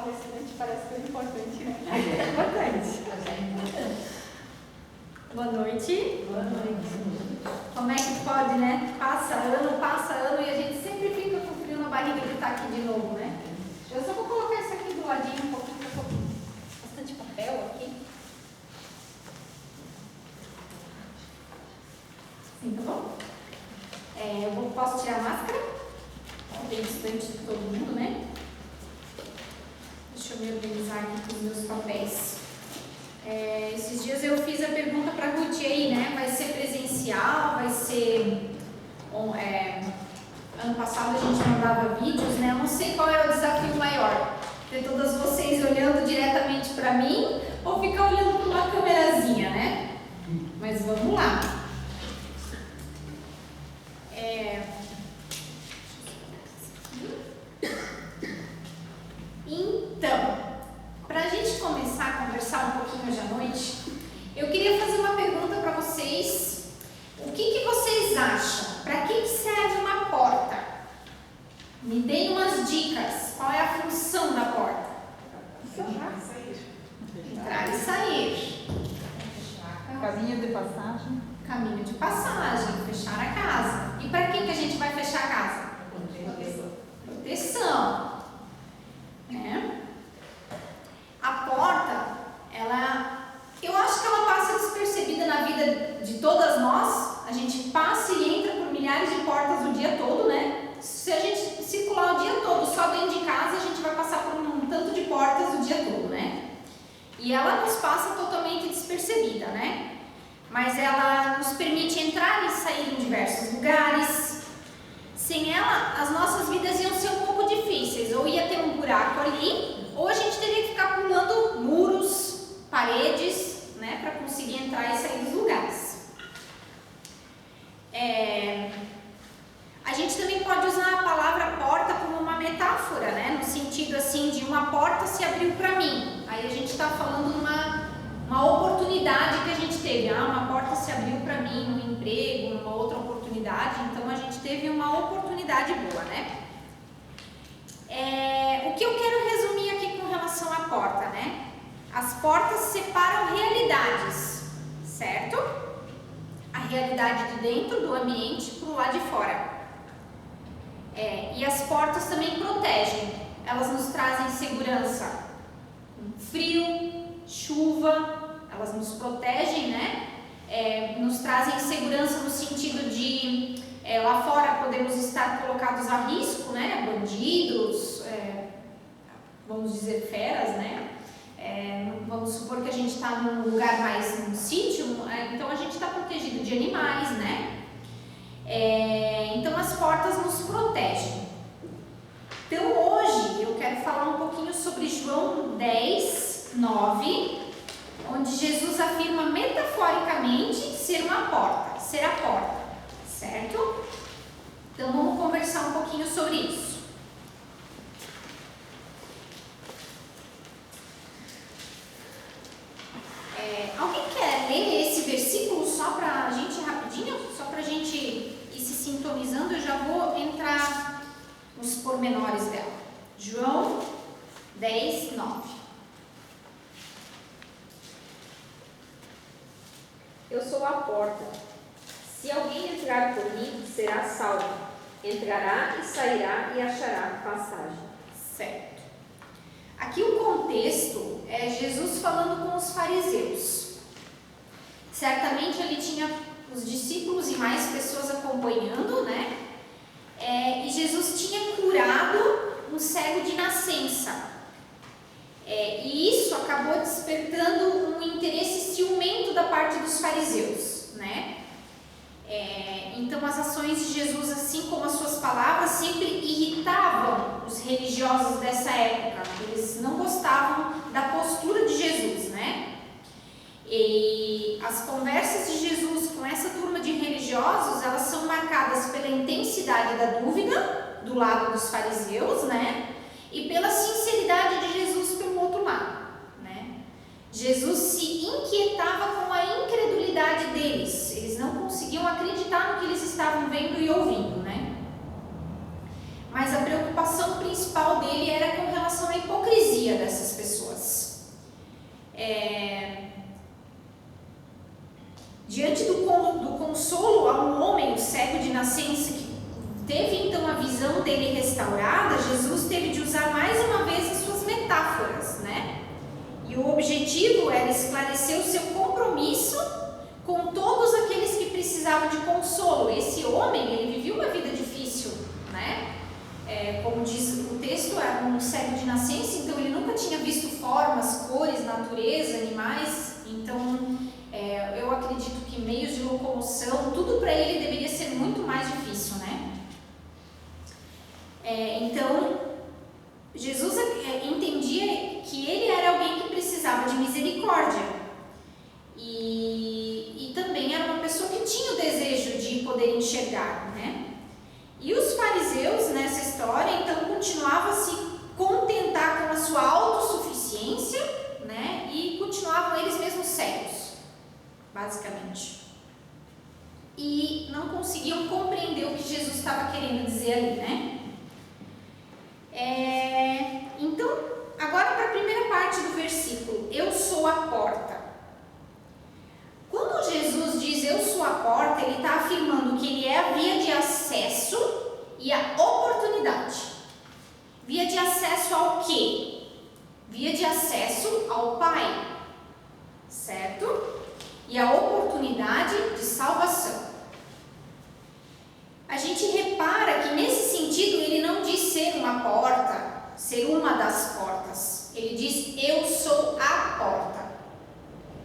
palestrante parece tão importante, né? É importante. Boa noite. Boa noite. Como é que pode, né? Passa ano e a gente sempre fica com frio na barriga de estar aqui de novo, né? Eu só vou colocar isso aqui do ladinho um pouquinho, porque eu tô com bastante papel aqui. Sim, tá bom? Posso tirar a máscara? Bem distante de todo mundo, né? Deixa eu me organizar aqui com os meus papéis. Esses dias eu fiz a pergunta para a Ruth aí, né? Vai ser presencial? Vai ser... ano passado a gente mandava vídeos, né? Eu não sei qual é o desafio maior. Ter todas vocês olhando diretamente para mim ou ficar olhando para uma câmerazinha, né? Mas vamos lá. Então, para a gente começar a conversar um pouquinho hoje à noite, eu queria fazer uma pergunta para vocês. O que vocês acham? Para que serve uma porta? Me deem umas dicas. Qual é a função da porta? Entrar e sair. Caminho de passagem. Caminho de passagem, fechar a casa. E para que a gente vai fechar a casa? Proteção. Né? A porta, eu acho que ela passa despercebida na vida de todas nós. A gente passa e entra por milhares de portas o dia todo, né? Se a gente circular o dia todo só dentro de casa, a gente vai passar por um tanto de portas o dia todo, né? E ela nos passa totalmente despercebida, né? Mas ela nos permite entrar e sair em diversos lugares. Sem ela, as nossas vidas iam ser um pouco difíceis. Ou ia ter um buraco ali, ou a gente teria que ficar pulando muros, paredes, né, para conseguir entrar e sair dos lugares. A gente também pode usar a palavra porta como uma metáfora, né, no sentido assim de uma porta se abriu para mim. Aí a gente está falando uma oportunidade que a gente teve. Uma porta se abriu para mim no emprego, uma outra oportunidade. Então a gente teve uma oportunidade boa, né? O que eu quero resumir aqui com relação à porta, né? As portas separam realidades, certo? A realidade de dentro do ambiente para o lado de fora. E as portas também protegem. Elas nos trazem segurança. Frio, chuva, elas nos protegem, né? Nos trazem segurança no sentido de lá fora podemos estar colocados a risco, né? Bandidos, vamos dizer feras, né? Vamos supor que a gente está num lugar mais num sítio, então a gente está protegido de animais, né? Então as portas nos protegem. Então hoje eu quero falar um pouquinho sobre João 10, 9, onde Jesus afirma metaforicamente ser uma porta, ser a porta, certo? Então vamos conversar um pouquinho sobre isso. Alguém quer ler esse versículo só para a gente rapidinho? Só para a gente ir se sintonizando, eu já vou entrar nos pormenores dela. João 10, 9. Eu sou a porta. Se alguém entrar por mim, será salvo. Entrará e sairá e achará passagem. Certo. Aqui o contexto é Jesus falando com os fariseus. Certamente ele tinha os discípulos e mais pessoas acompanhando, né? E Jesus tinha curado um cego de nascença. E isso acabou despertando um interesse ciumento da parte dos fariseus, né? Então as ações de Jesus, assim como as suas palavras, sempre irritavam os religiosos dessa época. Eles não gostavam da postura de Jesus, né? E as conversas de Jesus com essa turma de religiosos, elas são marcadas pela intensidade da dúvida do lado dos fariseus, né? E pela sinceridade de Jesus pelo outro lado, né? Jesus se inquietava com a incredulidade deles. Eles não conseguiam acreditar no que eles estavam vendo e ouvindo, né? Mas a preocupação principal dele era com relação à hipocrisia dessas pessoas. Diante do consolo a um homem, o cego de nascença, que teve então a visão dele restaurada, Jesus teve de usar mais uma vez as suas metáforas, né? E o objetivo era esclarecer o seu compromisso com todos aqueles que precisavam de consolo. Esse homem, ele vivia uma vida difícil, né? Como diz o texto, era um cego de nascença, então ele nunca tinha visto formas, cores, natureza, animais. Então, eu acredito que meios de locomoção, tudo para ele deveria ser muito mais difícil, né? Então, Jesus entendia que ele era alguém que precisava de misericórdia e também era uma pessoa que tinha o desejo de poder enxergar, né? E os fariseus nessa história então continuavam a se contentar com a sua autossuficiência, né? E continuavam eles mesmos cegos, basicamente, e não conseguiam compreender o que Jesus estava querendo dizer ali, né? Então, agora para a primeira parte do versículo, eu sou a porta. Quando Jesus diz eu sou a porta, ele está afirmando que ele é a via de acesso e a oportunidade. Via de acesso ao quê? Via de acesso ao Pai, certo? E a oportunidade de salvação. A gente repara que nesse sentido ele não diz ser uma porta, ser uma das portas. Ele diz eu sou a porta,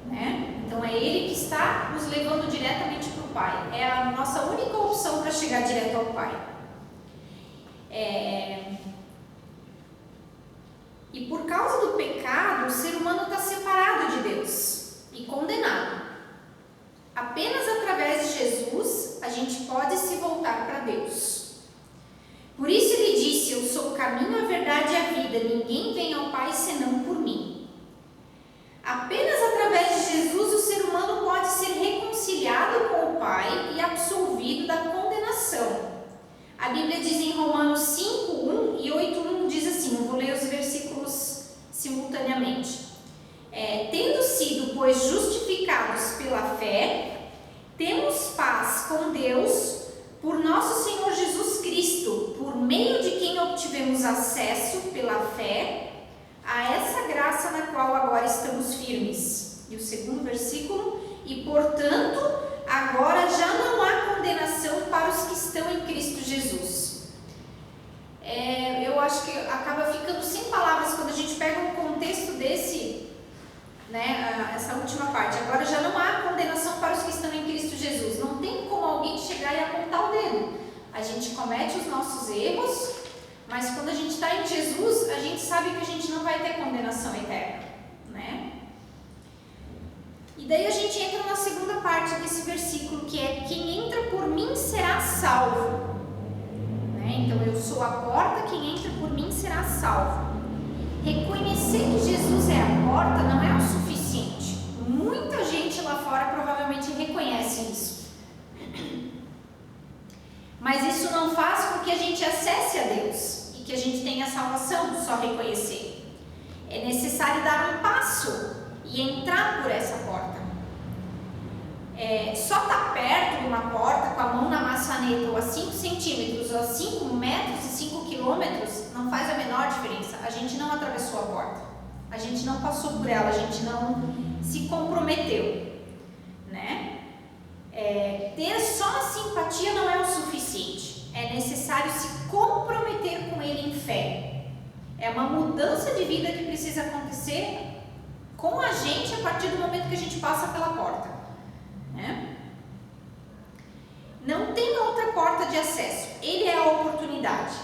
né? Então é ele que está nos levando diretamente para o Pai. É a nossa única opção para chegar direto ao Pai. E por causa do pecado, o ser humano está separado de Deus e condenado. Apenas através de Jesus a gente pode se voltar para Deus. Por isso ele disse, eu sou o caminho, a verdade e a vida, ninguém vem ao Pai senão por mim. Apenas através de Jesus o ser humano pode ser reconciliado com o Pai e absolvido da condenação. A Bíblia diz em Romanos 5:1 e 8:1 diz assim, eu vou ler os versículos simultaneamente. Tendo sido, pois, justificados pela fé, temos paz com Deus por nosso Senhor Jesus Cristo, por meio de quem obtivemos acesso pela fé a essa graça na qual agora estamos firmes. E o segundo versículo, e portanto, agora já não há condenação para os que estão em Cristo Jesus. Eu acho que acaba ficando sem palavras quando a gente pega um contexto desse, né, essa última parte. Agora já não há condenação para os que estão em Cristo Jesus. Não tem como alguém chegar e apontar o dedo. A gente comete os nossos erros, mas quando a gente está em Jesus, a gente sabe que a gente não vai ter condenação eterna, né? E daí a gente entra na segunda parte desse versículo, que é quem entra por mim será salvo. Então eu sou a porta, quem entra por mim será salvo. Reconhecer que Jesus é a porta não é o suficiente. Muita gente lá fora provavelmente reconhece isso. Mas isso não faz com que a gente acesse a Deus e que a gente tenha salvação só reconhecer. É necessário dar um passo e entrar por essa porta. Só estar perto de uma porta com a mão na maçaneta ou a 5 centímetros ou a 5 metros e 5 quilômetros não faz a menor diferença. A gente não atravessou a porta, a gente não passou por ela, a gente não se comprometeu, né? Ter só a simpatia não é o suficiente, é necessário se comprometer com ele em fé. É uma mudança de vida que precisa acontecer com a gente a partir do momento que a gente passa pela porta, né? Não tem outra porta de acesso, ele é a oportunidade.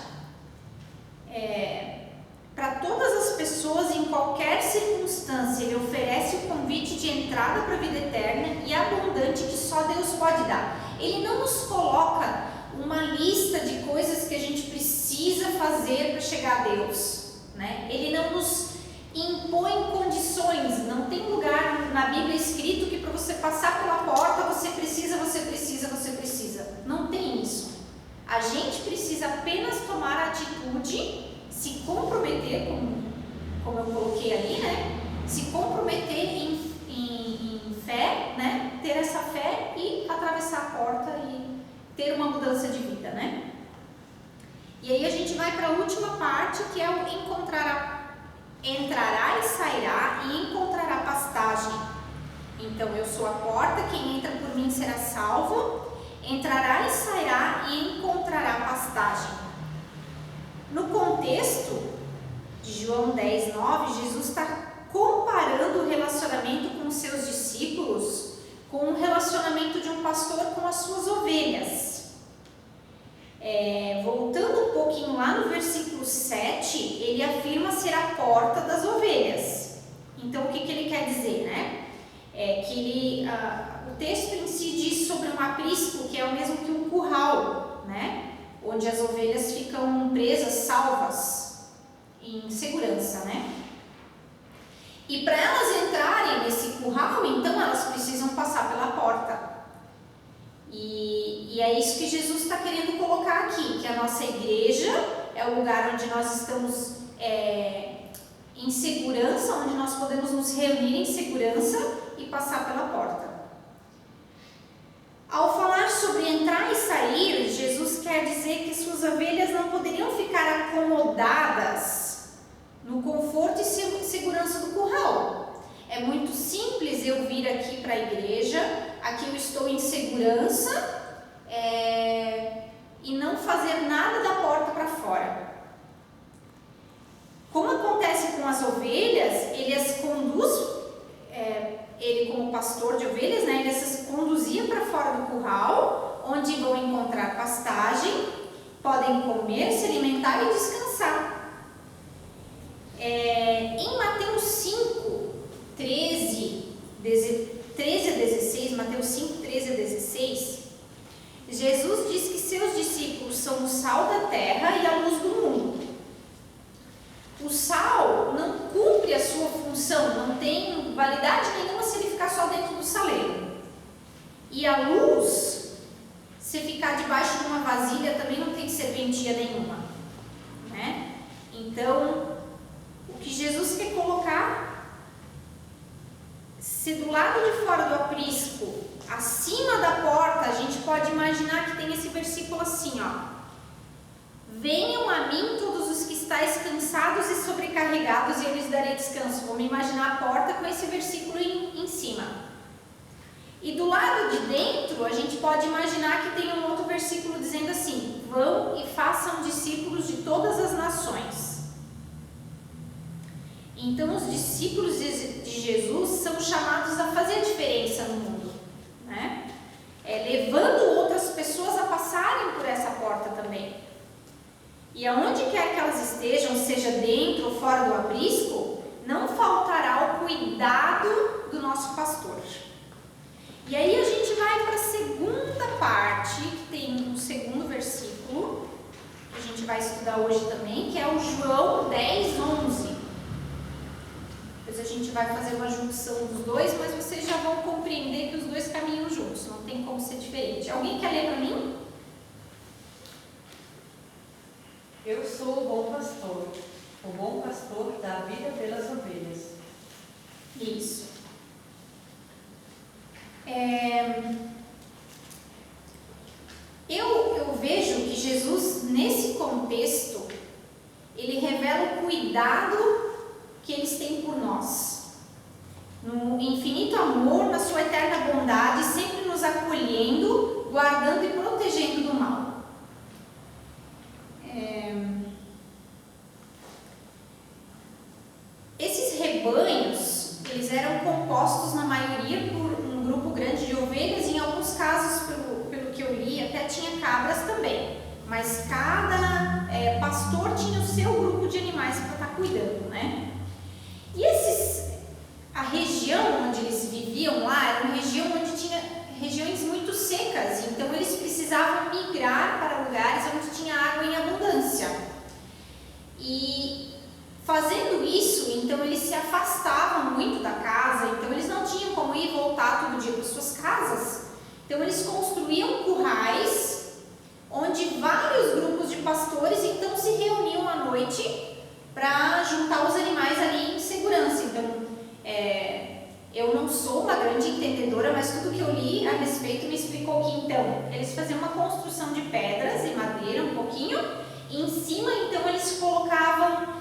Para todas as pessoas, em qualquer circunstância, ele oferece o convite de entrada para a vida eterna e abundante que só Deus pode dar. Ele não nos coloca uma lista de coisas que a gente precisa fazer para chegar a Deus, né? Ele não nos impõe condições, não tem lugar na Bíblia escrito que para você passar pela porta você precisa. Não tem isso. A gente precisa apenas tomar a atitude, se comprometer como eu coloquei ali, né? Se comprometer em fé, né? Ter essa fé e atravessar a porta e ter uma mudança de vida, né? E aí a gente vai para a última parte, que é o entrará e sairá e encontrará pastagem. Então, eu sou a porta, quem entra por mim será salvo, entrará e sairá e encontrará pastagem. No contexto de João 10, 9, Jesus está comparando o relacionamento com os seus discípulos com o relacionamento de um pastor com as suas ovelhas. Voltando um pouquinho lá no versículo 7, ele afirma ser a porta das ovelhas. Então, o que ele quer dizer, né? O texto em si diz sobre um aprisco, que é o mesmo que um curral, né? Onde as ovelhas ficam presas, salvas, em segurança, né? E para elas entrarem nesse curral, então elas precisam passar pela porta. E é isso que Jesus está querendo colocar aqui, que a nossa igreja é o lugar onde nós estamos em segurança, onde nós podemos nos reunir em segurança e passar pela porta. Ao falar sobre entrar e sair, Jesus quer dizer que suas ovelhas não poderiam ficar acomodadas no conforto e segurança do curral. É muito simples eu vir aqui para a igreja, aqui eu estou em segurança e não fazer nada da porta para fora. Como acontece com as ovelhas, ele as conduz, ele como pastor de ovelhas, né, ele as conduzia para fora do curral, onde vão encontrar pastagem, podem comer, se alimentar e descansar. Em Mateus 5, 13 a 16, Mateus 5, 13 a 16, Jesus diz que seus discípulos são o sal da terra e a luz do mundo. O sal não cumpre a sua função, não tem validade nenhuma se ele ficar só dentro do saleiro. E a luz, se ficar debaixo de uma vasilha, também não tem serventia nenhuma, né? Então, o que Jesus quer colocar, se do lado de fora do aprisco, acima da porta, a gente pode imaginar que tem esse versículo assim, ó: venham a mim todos os que estáis cansados e sobrecarregados e eu lhes darei descanso. Vamos imaginar a porta com esse versículo em cima. E do lado de dentro, a gente pode imaginar que tem um outro versículo dizendo assim: vão e façam discípulos de todas as nações. Então, os discípulos de Jesus são chamados a fazer a diferença no mundo, né? Levando outras pessoas a passarem por essa porta também. E aonde quer que elas estejam, seja dentro ou fora do aprisco, não faltará o cuidado do nosso pastor. E aí a gente vai para a segunda parte, que tem um segundo versículo, que a gente vai estudar hoje também, que é o João 10, 11. Depois a gente vai fazer uma junção dos dois, mas vocês já vão compreender que os dois caminham juntos, não tem como ser diferente. Alguém quer ler para mim? Eu sou o bom pastor dá a vida pelas ovelhas. Isso. Eu vejo que Jesus, nesse contexto, ele revela o cuidado que eles têm por nós. No infinito amor, na sua eterna bondade, sempre nos acolhendo, guardando e protegendo do mal. Esses rebanhos, eles eram compostos na maioria por um grupo grande de ovelhas, em alguns casos, pelo que eu li, até tinha cabras também, mas cada pastor tinha o seu grupo de animais para estar cuidando, né? E a região onde eles viviam lá era uma região onde tinha regiões muito secas, então eles precisavam migrar para lugares onde tinha água em abundância. E fazendo isso, então eles se afastavam muito da casa, então eles não tinham como ir e voltar todo dia para suas casas. Então eles construíam currais, onde vários grupos de pastores então se reuniam à noite para juntar os animais ali entendedora, mas tudo que eu li a respeito me explicou que então eles faziam uma construção de pedras e madeira um pouquinho, e em cima então eles colocavam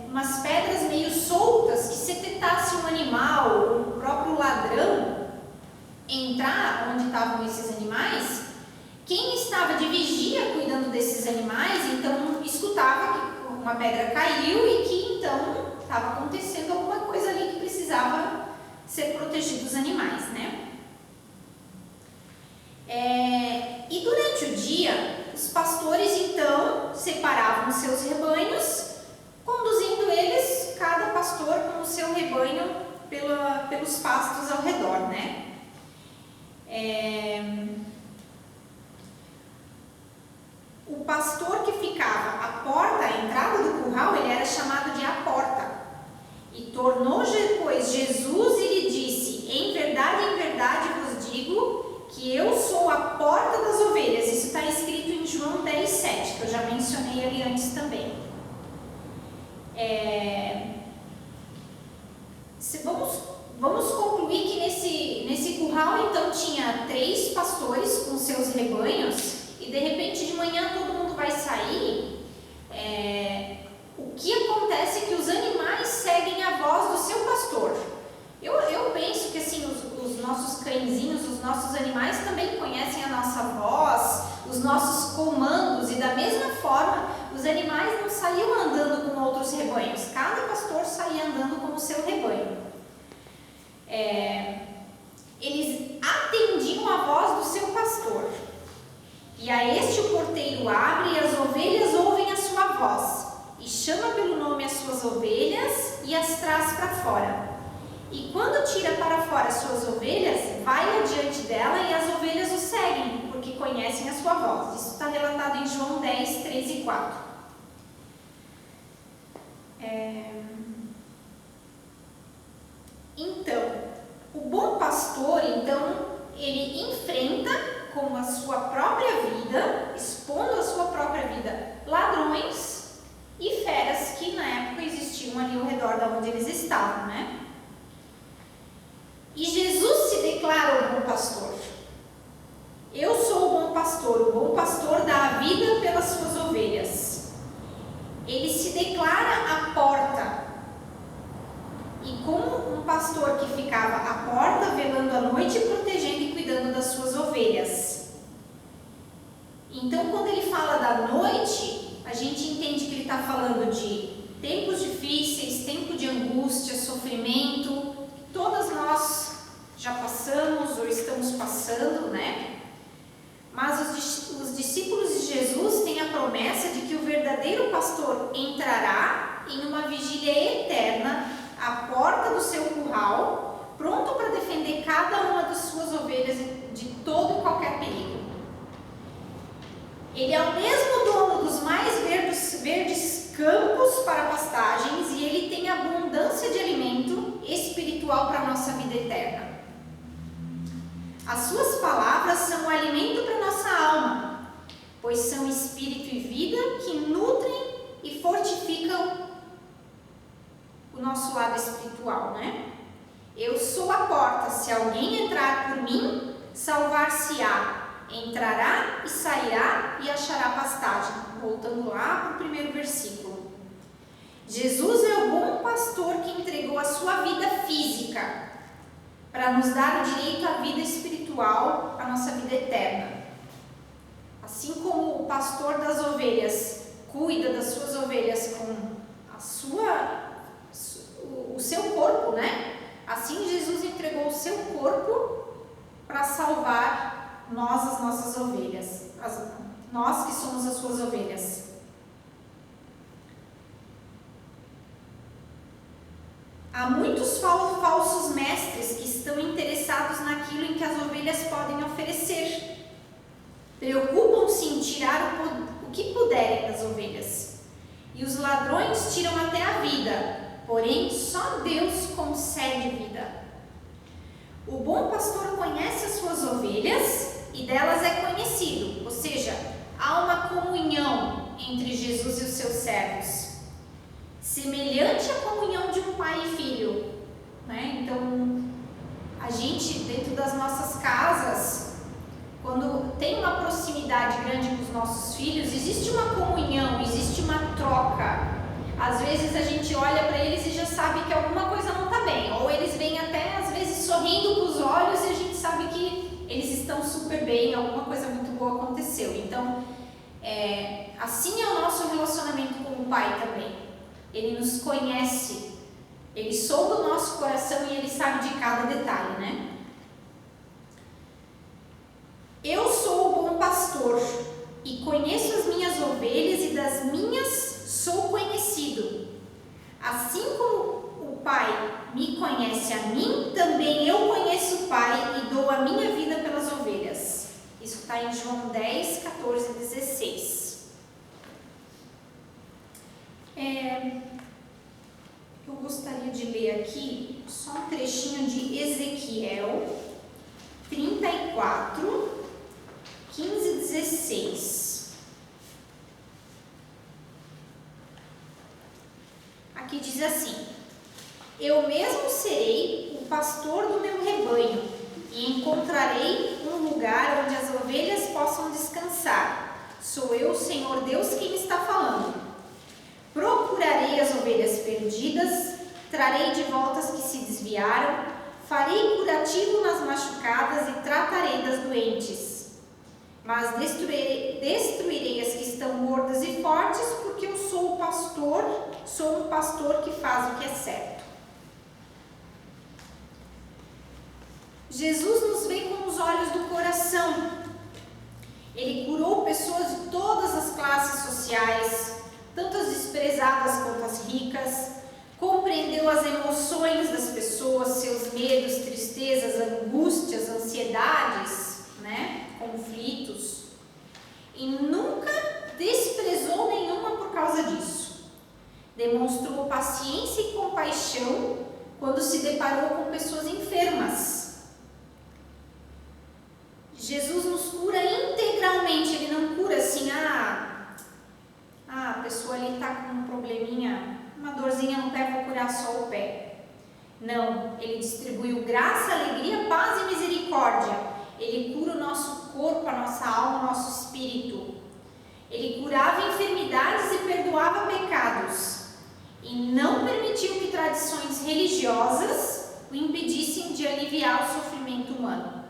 umas pedras meio soltas que se tentasse um animal ou o próprio ladrão entrar onde estavam esses animais, quem estava de vigia cuidando desses animais então escutava que uma pedra caiu e que então estava acontecendo alguma coisa ali que precisava ser protegido dos animais, né? E durante o dia, os pastores então separavam os seus rebanhos, conduzindo eles, cada pastor com o seu rebanho pelos pastos ao redor, né? O pastor que ficava à porta, à entrada do curral, ele era chamado de a porta. E tornou depois Jesus e lhe disse: em verdade vos digo que eu sou a porta das ovelhas. Isso está escrito em João 10:7, que eu já mencionei ali antes também. Vamos concluir que nesse curral então tinha 3 pastores com seus rebanhos, e de repente de manhã todo mundo vai sair. O que acontece é que os animais seguem a voz do seu pastor. Eu penso que assim, os nossos cãezinhos, os nossos animais também conhecem a nossa voz, os nossos comandos, e da mesma forma os animais não saíam andando com outros rebanhos, cada pastor saía andando com o seu rebanho. Eles atendiam a voz do seu pastor, e a este o porteiro abre e as ovelhas ouvem a sua voz, e chama pelo nome as suas ovelhas e as traz para fora. E quando tira para fora as suas ovelhas, vai adiante dela e as ovelhas o seguem, porque conhecem a sua voz. Isso está relatado em João 10, 3 e 4. Então, o bom pastor, ele enfrenta com a sua própria vida, expondo a sua própria vida, ladrões e feras que na época existiam ali ao redor de onde eles estavam, né? E Jesus se declara o bom pastor. Eu sou o bom pastor dá a vida pelas suas ovelhas. Ele se declara a porta. E como um pastor que ficava à porta, velando à noite, protegendo e cuidando das suas ovelhas. Então, quando ele fala da noite, a gente entende que ele está falando de tempos difíceis, tempo de angústia, sofrimento. Todas nós já passamos ou estamos passando, né? Mas os discípulos de Jesus têm a promessa de que o verdadeiro pastor entrará em uma vigília eterna à porta do seu curral, pronto para defender cada uma das suas ovelhas de todo e qualquer perigo. Ele é o mesmo dono dos mais verdes campos para pastagens, e ele tem abundância de alimento espiritual para a nossa vida eterna. As suas palavras são alimento para a nossa alma, pois são espírito e vida que nutrem e fortificam o nosso lado espiritual, né? Eu sou a porta, se alguém entrar por mim, salvar-se-á, entrará e sairá e achará pastagem. Voltando lá para o primeiro versículo. Jesus é o bom pastor que entregou a sua vida física para nos dar o direito à vida espiritual, à nossa vida eterna. Assim como o pastor das ovelhas cuida das suas ovelhas com o seu corpo, né? Assim Jesus entregou o seu corpo para salvar nós, as nossas ovelhas, nós que somos as suas ovelhas. Há muitos falsos mestres que estão interessados naquilo em que as ovelhas podem oferecer. Preocupam-se em tirar o que puderem das ovelhas. E os ladrões tiram até a vida, porém só Deus concede vida. O bom pastor conhece as suas ovelhas e delas é conhecido, ou seja, há uma comunhão entre Jesus e os seus servos, semelhante à comunhão de um pai e filho, né? Então, A gente, dentro das nossas casas, quando tem uma proximidade grande com os nossos filhos, existe uma comunhão, existe uma troca. Às vezes a gente olha para eles e já sabe que alguma coisa não está bem, ou eles vêm até às vezes sorrindo com os olhos e a gente sabe que eles estão super bem, alguma coisa muito boa aconteceu. Então, assim é o nosso relacionamento com o Pai também. Ele nos conhece, Ele sonda o nosso coração e Ele sabe de cada detalhe, né? Eu sou o bom pastor e conheço as minhas ovelhas e das minhas sou conhecido. Assim como o Pai me conhece a mim, também eu conheço o Pai e dou a minha vida pelas ovelhas. Isso está em João 10, 14 e 16. Eu gostaria de ler aqui só um trechinho de Ezequiel 34, 15 e 16. Aqui diz assim: eu mesmo serei o pastor do meu rebanho e encontrarei um lugar onde as ovelhas possam descansar. Sou eu, Senhor Deus, quem está falando. Procurarei as ovelhas perdidas, trarei de volta as que se desviaram, farei curativo nas machucadas e tratarei das doentes. Mas destruirei as que estão gordas e fortes, porque eu sou o pastor, sou um pastor que faz o que é certo. Jesus nos vê com os olhos do coração. Ele curou pessoas de todas as classes sociais, tanto as desprezadas quanto as ricas, compreendeu as emoções das pessoas, seus medos, tristezas, angústias, ansiedades, conflitos, e nunca desprezou nenhuma por causa disso. Demonstrou paciência e compaixão quando se deparou com pessoas enfermas. Jesus nos cura integralmente, Ele não cura assim, a pessoa ali está com um probleminha, uma dorzinha no pé, vou curar só o pé. Não, Ele distribuiu graça, alegria, paz e misericórdia. Ele cura o nosso corpo, a nossa alma, o nosso espírito. Ele curava enfermidades e perdoava pecados. E não permitiu que tradições religiosas o impedissem de aliviar o sofrimento humano.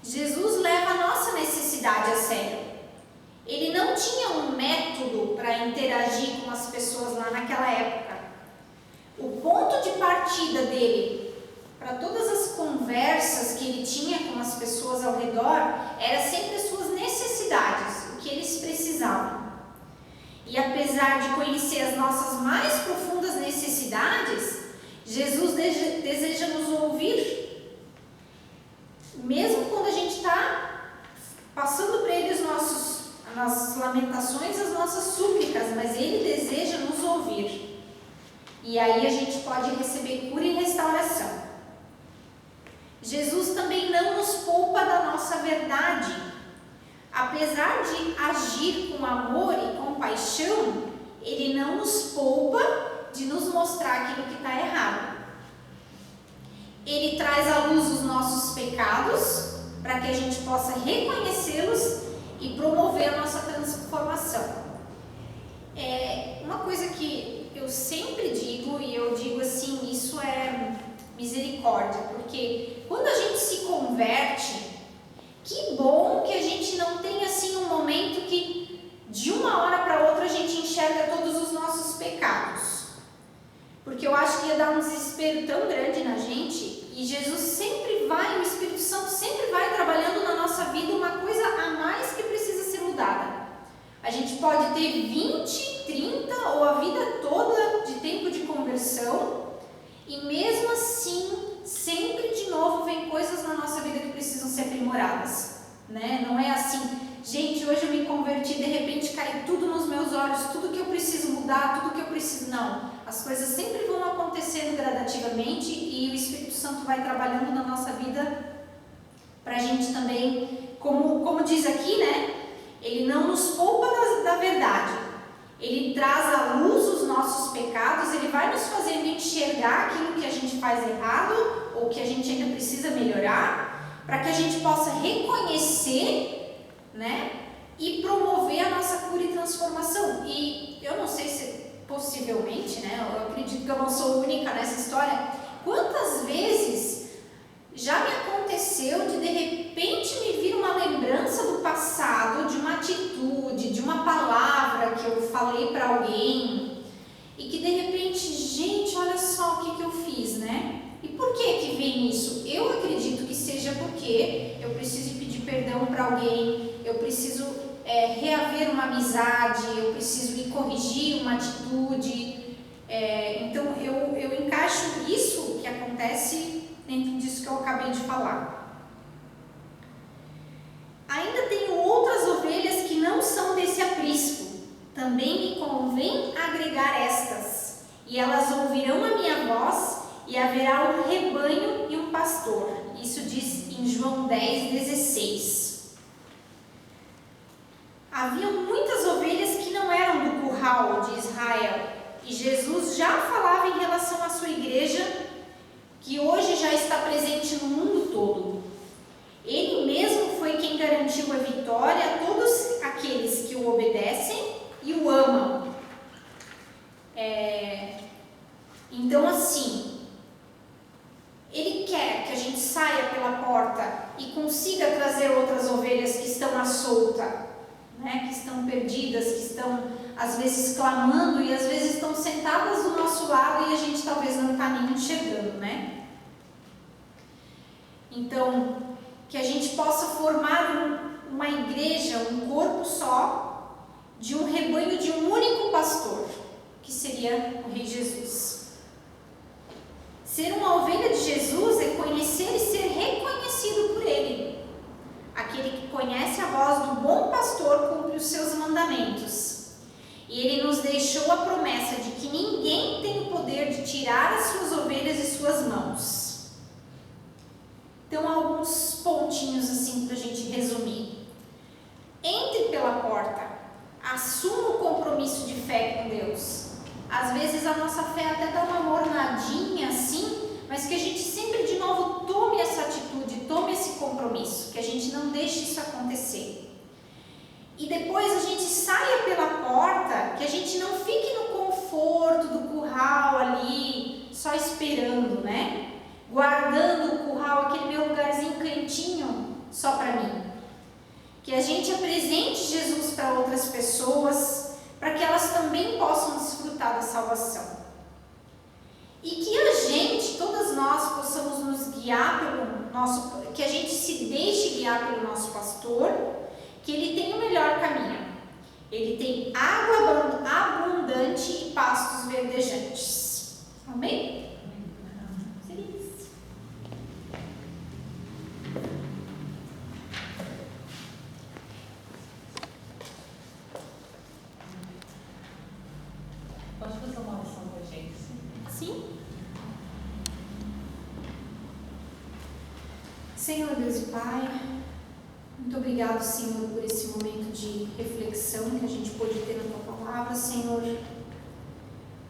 Jesus leva a nossa necessidade a sério. Ele não tinha um método para interagir com as pessoas lá naquela época. O ponto de partida dele para todas as conversas que ele tinha com as pessoas ao redor era sempre as suas necessidades, o que eles precisavam. E apesar de conhecer as nossas mais profundas necessidades, Jesus deseja nos ouvir. Mesmo quando a gente está passando para Ele as nossas lamentações, as nossas súplicas, mas Ele deseja nos ouvir. E aí a gente pode receber cura e restauração. Jesus também não nos poupa da nossa verdade. Apesar de agir com amor e compaixão, Ele não nos poupa de nos mostrar aquilo que está errado. Ele traz à luz os nossos pecados para que a gente possa reconhecê-los e promover a nossa transformação. Uma coisa que eu sempre digo, e eu digo assim, isso é misericórdia, porque quando a gente se converte, que bom que a gente não tem assim um momento que de uma hora para outra a gente enxerga todos os nossos pecados. Porque eu acho que ia dar um desespero tão grande na gente, e Jesus sempre vai, o Espírito Santo sempre vai trabalhando na nossa vida uma coisa a mais que precisa ser mudada. A gente pode ter 20, 30 ou a vida toda de tempo de conversão, e mesmo assim, sempre de novo vem coisas na nossa vida que precisam ser aprimoradas, Não é assim, gente, hoje eu me converti, de repente cai tudo nos meus olhos, tudo que eu preciso mudar, tudo que eu preciso, não. As coisas sempre vão acontecendo gradativamente e o Espírito Santo vai trabalhando na nossa vida para a gente também, como diz aqui, Ele não nos poupa da verdade. Ele traz à luz os nossos pecados, Ele vai nos fazendo enxergar aquilo que a gente faz errado ou que a gente ainda precisa melhorar, para que a gente possa reconhecer, né, e promover a nossa cura e transformação. E eu não sei se possivelmente, né, eu acredito que eu não sou única nessa história, quantas vezes já me aconteceu de repente me vir uma lembrança do passado, de uma atitude, de uma palavra que eu falei para alguém e que de repente, gente, olha só o que eu fiz, né? E por que vem isso? Eu acredito que seja porque eu preciso pedir perdão para alguém, eu preciso reaver uma amizade, eu preciso ir corrigir uma atitude. Então eu encaixo isso que acontece dentro disso que eu acabei de falar. Ainda tenho outras ovelhas que não são desse aprisco. Também me convém agregar estas, e elas ouvirão a minha voz, e haverá um rebanho e um pastor. Isso diz em João 10:16. Havia muitas ovelhas que não eram do curral de Israel, e Jesus já falava em relação à sua igreja, que hoje já está presente no mundo todo. Ele mesmo foi quem garantiu a vitória a todos aqueles que o obedecem e o amam. Então, assim, ele quer que a gente saia pela porta e consiga trazer outras ovelhas que estão à solta, né? Que estão perdidas, que estão às vezes clamando e às vezes estão sentadas do nosso lado e a gente talvez não está nem enxergando, né? Então, que a gente possa formar uma igreja, um corpo só, de um rebanho de um único pastor, que seria o Rei Jesus. Ser uma ovelha de Jesus é conhecer e ser reconhecido por Ele. Aquele que conhece a voz do bom pastor cumpre os seus mandamentos. E Ele nos deixou a promessa de que ninguém tem o poder de tirar as suas ovelhas de suas mãos. Então, alguns pontinhos assim para a gente resumir. Entre pela porta, assuma o compromisso de fé com Deus. Às vezes a nossa fé até dá uma mornadinha assim, mas que a gente sempre de novo tome essa atitude, tome esse compromisso, que a gente não deixe isso acontecer. E depois a gente saia pela porta, que a gente não fique no conforto do curral ali, só esperando, né? Guardando o curral, aquele meu lugarzinho cantinho, só para mim. Que a gente apresente Jesus para outras pessoas, para que elas também possam desfrutar da salvação. E que a gente, todas nós, possamos nos guiar pelo nosso, que a gente se deixe guiar pelo nosso pastor, que ele tem o melhor caminho. Ele tem água abundante e pastos verdejantes. Amém? Pode fazer uma oração com a gente? Sim? Senhor Deus e Pai, muito obrigado, Senhor, por esse momento de reflexão que a gente pôde ter na Tua Palavra, Senhor.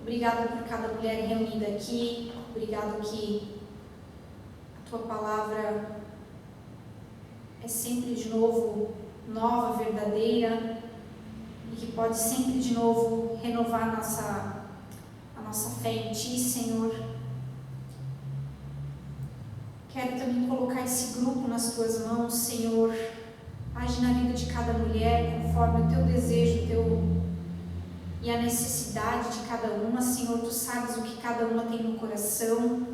Obrigado por cada mulher reunida aqui. Obrigado que a Tua Palavra é sempre de novo nova, verdadeira, e que pode sempre de novo renovar a nossa fé em Ti, Senhor. Quero também colocar esse grupo nas Tuas mãos, Senhor. Age na vida de cada mulher conforme o Teu desejo, e a necessidade de cada uma, Senhor. Tu sabes o que cada uma tem no coração.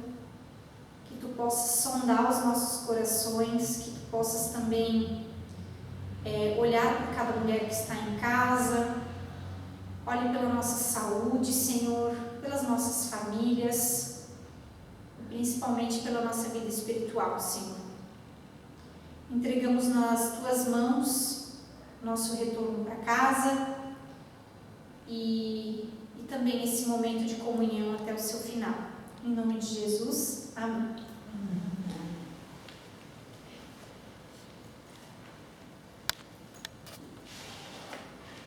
Que Tu possas sondar os nossos corações, que Tu possas também olhar para cada mulher que está em casa. Olhe pela nossa saúde, Senhor, pelas nossas famílias, principalmente pela nossa vida espiritual, Senhor. Entregamos nas Tuas mãos nosso retorno para casa e também esse momento de comunhão até o seu final. Em nome de Jesus, amém.